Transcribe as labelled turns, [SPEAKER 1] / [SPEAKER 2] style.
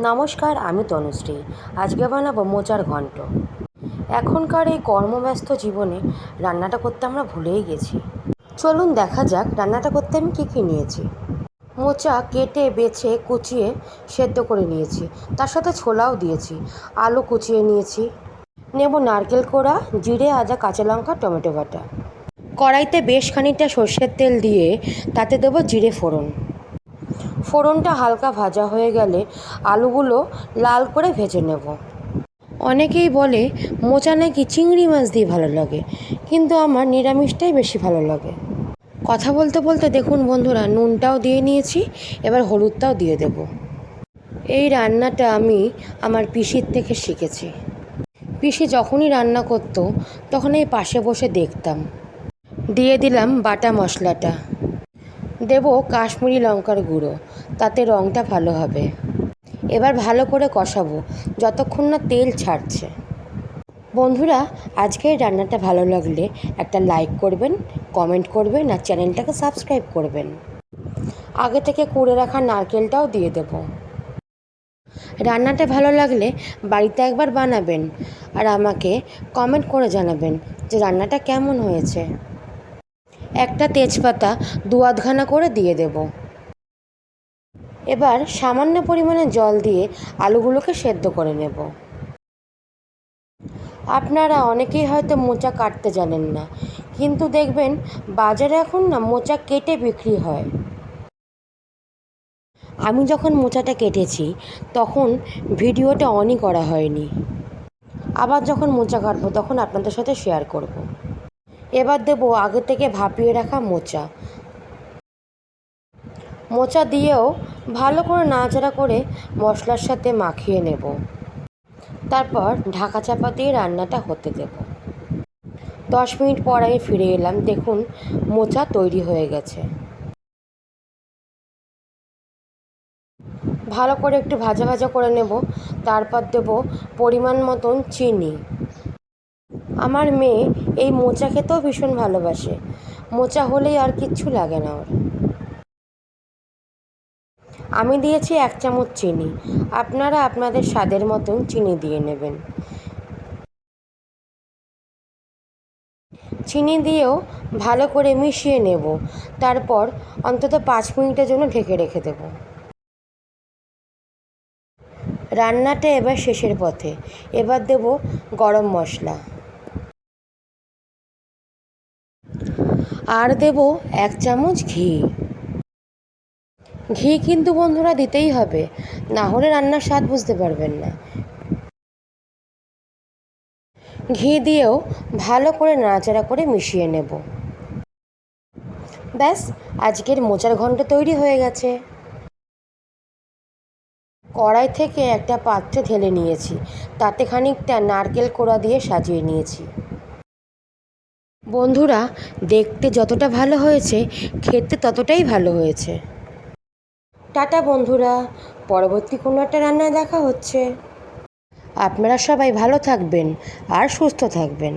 [SPEAKER 1] নমস্কার, আমি তনুশ্রী। আজকে বানাবো মোচার ঘন্ট। এখনকার এই কর্মব্যস্ত জীবনে রান্নাটা করতে আমরা ভুলেই গেছি। চলুন দেখা যাক রান্নাটা করতে আমি কী কী নিয়েছি। মোচা কেটে বেছে কুচিয়ে সেদ্ধ করে নিয়েছি, তার সাথে ছোলাও দিয়েছি। আলু কুচিয়ে নিয়েছি। নেব নারকেল কোড়া, জিরে, আদা, কাঁচা লঙ্কা, টমেটো বাটা। কড়াইতে বেশ খানিকটা সর্ষের তেল দিয়ে তাতে দেবো জিরে ফোড়ন। ফোড়নটা হালকা ভাজা হয়ে গেলে আলুগুলো লাল করে ভেজে নেব। অনেকেই বলে মোচা নাকি চিংড়ি মাছ দিয়ে ভালো লাগে, কিন্তু আমার নিরামিষটাই বেশি ভালো লাগে। কথা বলতে বলতে দেখুন বন্ধুরা, নুনটাও দিয়ে নিয়েছি, এবার হলুদটাও দিয়ে দেব। এই রান্নাটা আমি আমার পিসির থেকে শিখেছি। পিসি যখনই রান্না করতো তখন এই পাশে বসে দেখতাম। দিয়ে দিলাম বাটা মশলাটা। দেব কাশ্মীরি লঙ্কার গুঁড়ো, তাতে রঙটা ভালো হবে। এবার ভালো করে কষাবো যতক্ষণ না তেল ছাড়ছে। বন্ধুরা, আজকের রান্নাটা ভালো লাগলে একটা লাইক করবেন, কমেন্ট করবেন আর চ্যানেলটাকে সাবস্ক্রাইব করবেন। আগে থেকে কুড়ে রাখা নারকেলটাও দিয়ে দেব। রান্নাটা ভালো লাগলে বাড়িতে একবার বানাবেন আর আমাকে কমেন্ট করে জানাবেন যে রান্নাটা কেমন হয়েছে। একটা তেজপাতা 2-8 করে দিয়ে দেব। এবার সামান্য পরিমাণে জল দিয়ে আলুগুলোকে সেদ্ধ করে নেব। আপনারা অনেকেই হয়তো মোচা কাটতে জানেন না, কিন্তু দেখবেন বাজারে এখন না মোচা কেটে বিক্রি হয়। আমি যখন মোচাটা কেটেছি তখন ভিডিওটা অনই করা হয়নি। আবার যখন মোচা কাটবো তখন আপনাদের সাথে শেয়ার করব। এবার দেব আগে থেকে ভাপিয়ে রাখা মোচা। মোচা দিয়েও ভালো করে নাড়াচাড়া করে মশলার সাথে মাখিয়ে নেব। তারপর ঢাকা চাপা দিয়ে রান্নাটা হতে দেব। 10 মিনিট পর আমি ফিরে এলাম। দেখুন মোচা তৈরি হয়ে গেছে। ভালো করে একটু ভাজা ভাজা করে নেব। তারপর দেব পরিমাণ মতন চিনি। আমার মেয়ে এই মোচা খেতেও ভীষণ ভালোবাসে। মোচা হলেই আর কিচ্ছু লাগে না ওর। আমি দিয়েছি 1 চামচ চিনি। আপনারা আপনাদের স্বাদের মতন চিনি দিয়ে নেবেন। চিনি দিয়েও ভালো করে মিশিয়ে নেব। তারপর অন্তত 5 মিনিটের জন্য ঢেকে রেখে দেব। রান্নাটা এবার শেষের পথে। এবার দেব গরম মশলা আর দেব 1 চামচ ঘি। ঘি কিন্তু বন্ধুরা দিতেই হবে, না হলে রান্নার স্বাদ বুঝতে পারবেন না। ঘি দিয়েও ভালো করে নাড়াচাড়া করে মিশিয়ে নেব। ব্যাস, আজকের মোচার ঘন্ট তৈরি হয়ে গেছে। কড়াই থেকে একটা পাত্রে ঢেলে নিয়েছি, তাতে খানিকটা নারকেল কোড়া দিয়ে সাজিয়ে নিয়েছি। বন্ধুরা, দেখতে যতটা ভালো হয়েছে খেতে ততটাই ভালো হয়েছে। টাটা বন্ধুরা, পরবর্তী কোনো একটা রান্নায় দেখা হচ্ছে। আপনারা সবাই ভালো থাকবেন আর সুস্থ থাকবেন।